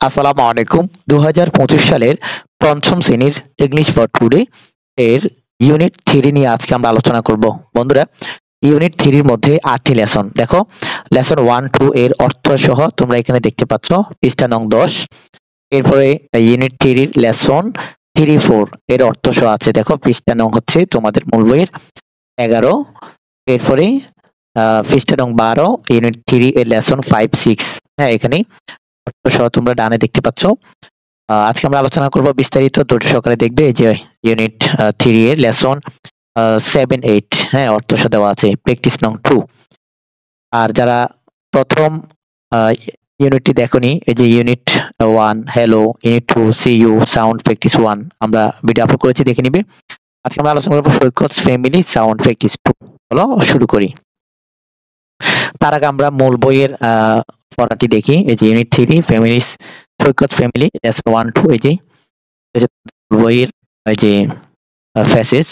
আসসালামু আলাইকুম। ২০২৫ সালের ৫ম শ্রেণীর ইংলিশ ফর টুডে এর ইউনিট 3 নিয়ে আজকে আমরা আলোচনা করব। বন্ধুরা, ইউনিট 3 এর মধ্যে ৮টি লেসন। দেখো, লেসন 1-2 এর অর্থ সহ তোমরা এখানে দেখতে পাচ্ছ পৃষ্ঠা নং ১০। এরপরে ইউনিট 3 এর লেসন 3-4 এর অর্থ সহ আছে। দেখো, পৃষ্ঠা নং হচ্ছে তোমাদের মূল বইয়ের ১১। এরপরে পৃষ্ঠা নং ১২ ইউনিট 3 এর লেসন 5-6। হ্যাঁ, এখানে অর্থ সহ তোমরা ডানে দেখতে পাচ্ছ। আজকে আমরা আলোচনা করব বিস্তারিত, ধৈর্য সহকারে দেখবে। এই যে ইউনিট 3 এর লেসন 7-8, হ্যাঁ, অর্থ সহ দেওয়া আছে, প্র্যাকটিস নং 2। আর যারা প্রথম ইউনিটটি দেখোনি, এই যে unit 1 hello, unit 2 see you, sound practice 1 আমরা ভিডিও আপলোড করেছি, দেখে নিবে। আজকে আমরা আলোচনা করব সৈকত ফ্যামিলি সাউন্ড প্র্যাকটিস 2। চলো শুরু করি। তার আগে আমরা মূল বইয়ের পড়াটি দেখি। এই যে ইউনিট 3 ফ্যামিলিস, সৈকত ফ্যামিলি লেসন 1-2, এই যে বইয়ের এই যে ফেসেস।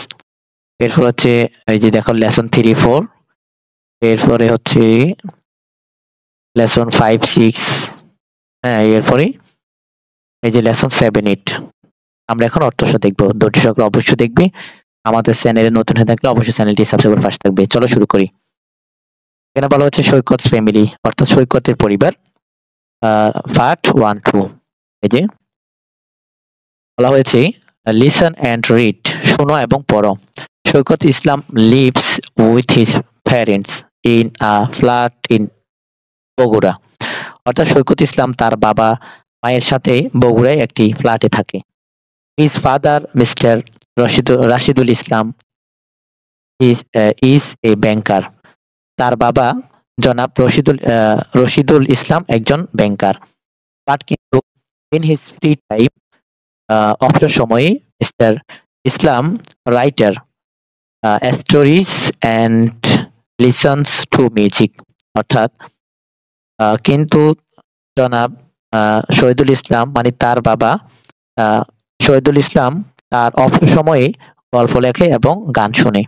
এরপর হচ্ছে এই যে দেখো লেসন 3-4, এরপরে হচ্ছে লেসন 5-6, হ্যাঁ, এরপরে এই যে লেসন 7-8। আমরা এখন অর্থ সহ দেখবো, ধৈর্য সহকারে অবশ্যই দেখবে। আমাদের চ্যানেলে নতুন হয়ে থাকলে অবশ্যই চ্যানেলটি সাবস্ক্রাইব করে পাশে থাকবে। চলো শুরু করি। এখানে বলা হচ্ছে সৈকত ফ্যামিলি অর্থাৎ সৈকতের পরিবার, পার্ট 1-2। এই যে বলা হয়েছে লিসন অ্যান্ড রিড, শোনো এবং পড়ো। Saikat Islam lives with his parents in a flat in Bogura. অর্থাৎ সৈকত ইসলাম তার বাবা মায়ের সাথে বগুড়ায় একটি ফ্ল্যাটে থাকে। His father mister Rashidul Islam is a banker. তার বাবা জনাব রশিদুল ইসলাম একজন ব্যাংকার। বাট কিন্তু ইন হিজ ফ্রি টাইম, অবসর সময়ে mister Islam writer stories and listens to music. অর্থাৎ কিন্তু জনাব শহীদুল ইসলাম মানে তার বাবা শহীদুল ইসলাম তার অবসর সময়ে গল্প লেখে এবং গান শুনে।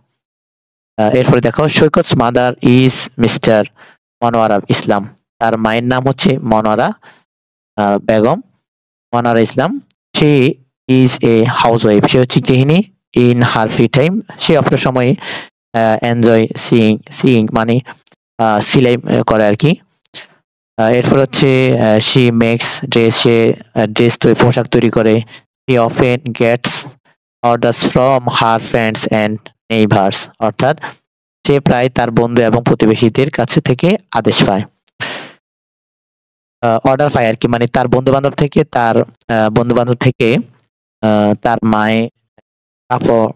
এরপরে দেখো, Saikat's mother is mister Monowara Islam. তার মায়ের নাম হচ্ছে মনোয়ারা বেগম, মনোয়ারা ইসলাম। সে ইজ এ হাউস ওয়াইফ, সে হচ্ছে গৃহিণী। ইন হার ফ্রি টাইম, সে অবসর সময়ে এনজয় সিইং মানে সিলাই করে আর কি। এরপর হচ্ছে শি মেক্স ড্রেস, সে পোশাক তৈরি করে। She often gets orders from her friends and neighbours. অর্থাৎ সে প্রায় তার বন্ধু এবং প্রতিবেশীদের কাছে থেকে আদেশ পায়, অর্ডার পায় আর কি, মানে তার বন্ধু বান্ধব থেকে তার মায়ে কাপড়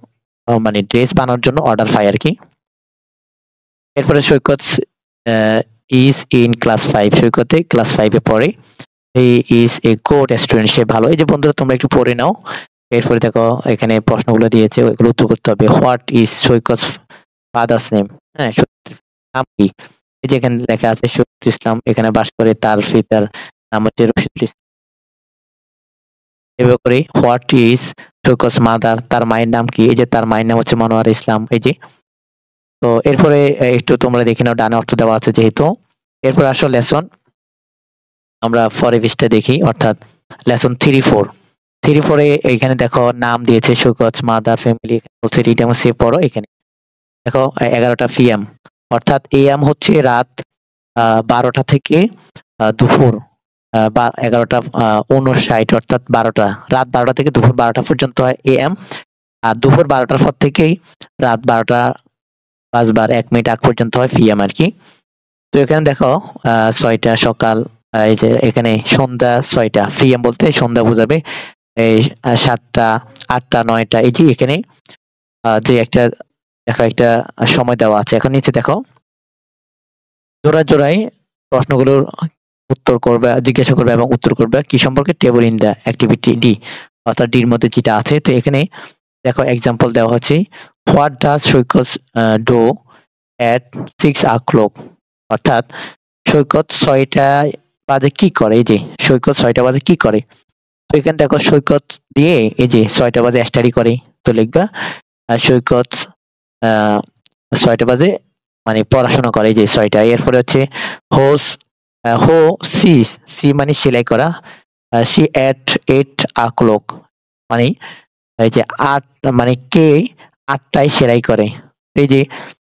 মানে ড্রেস বানানোর জন্য অর্ডার পায় আর কি। এরপরে সৈকত ইজ ইন ক্লাস 5, সৈকতে ক্লাস 5 এ পড়ে। He is a good student, সে ভালো। এই যে বন্ধুরা তোমরা একটু পড়ে নাও। এরপরে দেখো এখানে প্রশ্নগুলো দিয়েছে, ওইগুলো উত্তর করতে হবে। What is Saikat father's name, হ্যাঁ, নাম কি? এই যে এখানে লেখা আছে সৈকত ইসলাম এখানে বাস করে, তার পিতার নাম হচ্ছে রশিদুল ইসলাম। এভাবে করে হোয়াট ইজ সৈকত মাদার, তার মায়ের নাম কি? এই যে তার মায়ের নাম হচ্ছে মনোয়ারা ইসলাম। এই যে, তো এরপরে একটু তোমরা দেখে নাও, ডানে অর্থ দেওয়া আছে যেহেতু। এরপর আসো লেসন, আমরা পরে পৃষ্ঠা দেখি, অর্থাৎ লেসন 3-4 এ এখানে দেখো নাম দিয়েছে সৈকত মাদার ফ্যামিলি, বলছে রিড এবং সেভ পড়ো। এখানে দেখো 11টা PM, অর্থাৎ AM হচ্ছে রাত 12টা থেকে দুপুর 11টা 59, অর্থাৎ 12টা, রাত 12টা থেকে দুপুর 12টা পর্যন্ত হয় AM। আর দুপুর 12টার পর থেকেই রাত 12টা 5:01 আগ পর্যন্ত হয় PM আর কি। তো এখানে দেখো 6টা সকাল, এই যে এখানে সন্ধ্যা 6টা, PM বলতে সন্ধ্যা বোঝাবে। এই 7টা 8টা 9টা, এই যে এখানে যে একটা দেখো একটা সময় দেওয়া আছে। এখন নিচে দেখো জোড়ায় প্রশ্নগুলোর উত্তর করবে, জিজ্ঞাসা করবে এবং উত্তর করবে কি সম্পর্কে? Table in the activity D, অর্থাৎ ডির মধ্যে যেটা আছে। তো এখানে দেখো এক্সাম্পল দেওয়া হচ্ছে, what does Saikat do at 6 o'clock, অর্থাৎ সৈকত 6টা বাজে কি করে? এই যে সৈকত 6টা বাজে কি করে? তো এখানে দেখো সৈকত দিয়ে এই যে 6টা বাজে স্টাডি করে, তো লিখবা সৈকত 6টা বাজে মানে পড়াশোনা করে, এই যে 6টা। এরপরে হচ্ছে হোস হো সি মানে সেলাই করা, she ate 8 o'clock, মানে এই যে 8 মানে কে 8টায় সেলাই করে। এই যে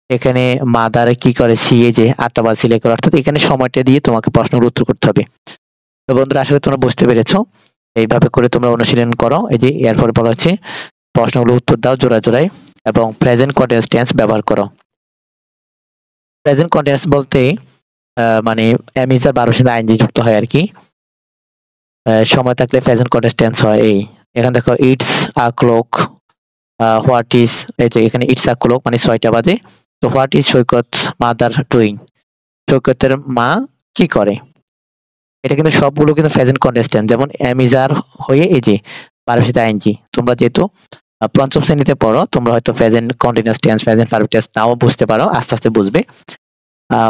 এখানে মাদার কি করে, সি এই যে 8টা বাজে সেলাই করে, অর্থাৎ এখানে সময়টা দিয়ে তোমাকে প্রশ্নের উত্তর করতে হবে। তো বন্ধুরা আশা করি তোমরা বুঝতে পেরেছো। এইভাবে করে তোমরা অনুশীলন করো। এই যে এরপরে বলা হচ্ছে প্রশ্নগুলো উত্তর দাও জোড়ায় জোড়ায় এবং প্রেজেন্ট কন্টিনিউয়াস টেন্স ব্যবহার করো। প্রেজেন্ট কন্টিনিউয়াস বলতে মানে এম ইজ আর 12 সাথে আইএনজি যুক্ত হয় আর কি। সময় থাকলে প্রেজেন্ট কন্টিনিউয়াস টেন্স হয় এই। এখানে দেখো it's a clock, what is, এই যে এখানে ইটস আ ক্লক মানে 6টা বাজে। তো what is Saikat mother doing, সৈকতের মা কি করে। এটা কিন্তু সবগুলো কিন্তু প্রেজেন্ট কন্টিনিউয়াস টেন্স, যেমন এম ইজ আর হয়ে এই যে 12 সাথে আইএনজি। তোমরা যেহেতু পঞ্চম শ্রেণীতে পড়ো, তোমরা হয়তো present continuous tense, present perfect tense নাও বুঝতে পারো, আস্তে আস্তে বুঝবে।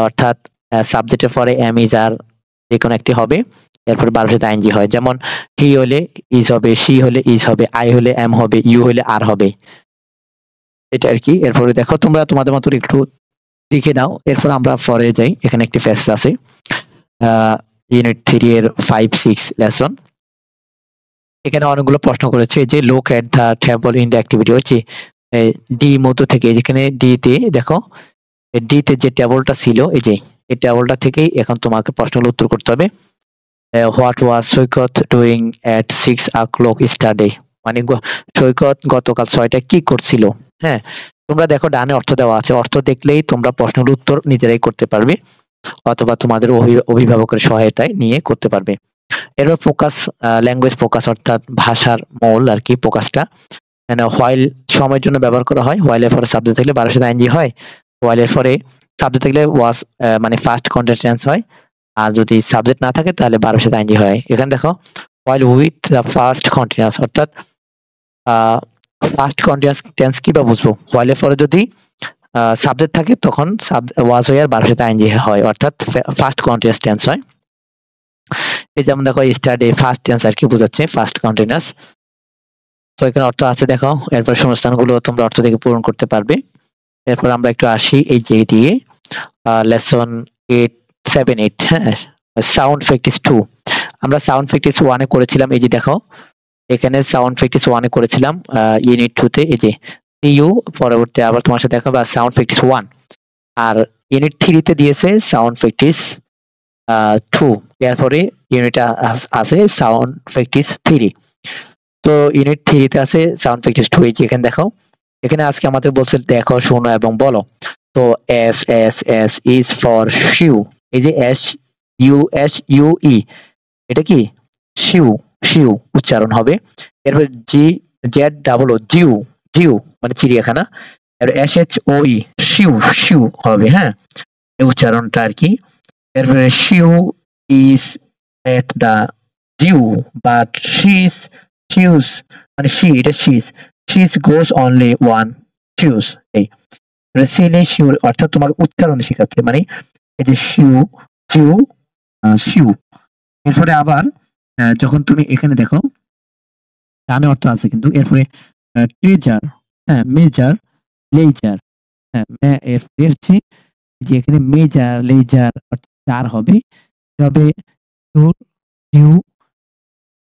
অর্থাৎ সাবজেক্টের পরে এম ইজ আর যে কোনো একটি হবে, এরপর 12 সাথে আইএনজি হয়। যেমন হি হলে ইজ হবে, সি হলে ইজ হবে, আই হলে এম হবে, ইউ হলে আর হবে, এটা আর কি। এরপরে দেখো তোমরা তোমাদের মতো একটু লিখে নাও। এরপর আমরা পরে যাই, এখানে একটি ফেস আছে ইউনিট 3 এর 5, 6 লেসন। এখানে অনেকগুলো প্রশ্ন করেছে, যে look at the table in the activity, হচ্ছে ডি মধ্য থেকে, যেখানে ডি তে দেখো ডি তে যে টেবলটা ছিল, এই যে এই টেবলটা থেকেই এখন তোমাকে প্রশ্নগুলো উত্তর করতে হবে। What was Saikat doing at 6 o'clock yesterday, মানে সৈকত গতকাল 6টায় কি করছিল। হ্যাঁ, তোমরা দেখো ডানে অর্থ দেওয়া আছে, অর্থ দেখলেই তোমরা প্রশ্নের উত্তর নিজেরাই করতে পারবে অথবা তোমাদের অভিভাবকের সহায়তায় নিয়ে করতে পারবে। এরপর ফোকাস, ল্যাঙ্গুয়েজ ফোকাস, অর্থাৎ ভাষার মূল আর কি ফোকাসটা। মানে হোয়াইল সময়ের জন্য ব্যবহার করা হয়, হোয়াইল এর পরে সাবজেক্ট থাকলে 12 সাথে আইএনজি হয়, হোয়াইল এর পরে সাবজেক্ট থাকলে ওয়াজ মানে ফার্স্ট কন্টিনিউয়াস টেন্স হয়, আর যদি সাবজেক্ট না থাকে তাহলে 12 সাথে আইএনজি হয়। এখানে দেখো while with the first continuous, অর্থাৎ ফার্স্ট কন্টিনিউয়াস টেন্স কিভাবে বুঝবো, হোয়াইল এর পরে যদি সাবজেক্ট থাকে তখন ওয়াজ হয়ে আর 12 সাথে আইএনজি হয়, অর্থাৎ ফার্স্ট কন্টিনিউয়াস টেন্স হয়। এই যেমন দেখো স্টাডি ফার্স্ট টেন্স আর কি বোঝাচ্ছে, ফার্স্ট কন্টিনিউয়াস। তো এখানে অর্থ আছে দেখো, এরপর শূন্যস্থানগুলো তোমরা অর্থ থেকে পূরণ করতে পারবে। এরপর আমরা একটু আসি এই যে দিয়ে লেসন 8, 7, 8। হ্যাঁ, সাউন্ড প্র্যাকটিস 2 আমরা সাউন্ড প্র্যাকটিস 1 এ করেছিলাম। এই যে দেখো এখানে সাউন্ড প্র্যাকটিস 1 এ করেছিলাম ইউনিট 2 তে, এই যে ইউ পরবর্তী আবার তোমার সাথে দেখা বা সাউন্ড প্র্যাকটিস 1, আর ইউনিট 3 তে দিয়েছে সাউন্ড প্র্যাকটিস 2, এরপরে ইউনিট আছে সাউন্ড প্র্যাকটিস 3। তো ইউনিট 3 তে আছে সাউন্ড প্র্যাকটিস 2। এই যে এখানে দেখো, এখানে আজকে আমাদের বলছে দেখো, শোনো এবং বলো। তো s s s is for shoe, এই যে এস ইউ ই, এটা কি শিউ, শিউ উচ্চারণ হবে। এরপর জি জেড ডাবল ও, জিউ, জিউ মানে চিড়িয়াখানা। এর এস এইচ ও ই, শিউ, শিউ হবে। হ্যাঁ, এই উচ্চারণটা আর কি। এরপরে shoe is at the zoo but she's, shoes মানে শি, এটা she's, she's goes only one shoes. এই সিলে শিউ অর্থাৎ তোমাকে উচ্চারণ শেখাচ্ছে, মানে এই যে শিউ, জিউ, শিউ। এরপরে আবার যখন তুমি এখানে দেখো ডানে অর্থ আছে কিন্তু, এরপরে ট্রেজার, হ্যাঁ মেজার, লেজার, হ্যাঁ এরপরে হচ্ছে যে এখানে মেজার লেজার চার হবে, তবে ইউ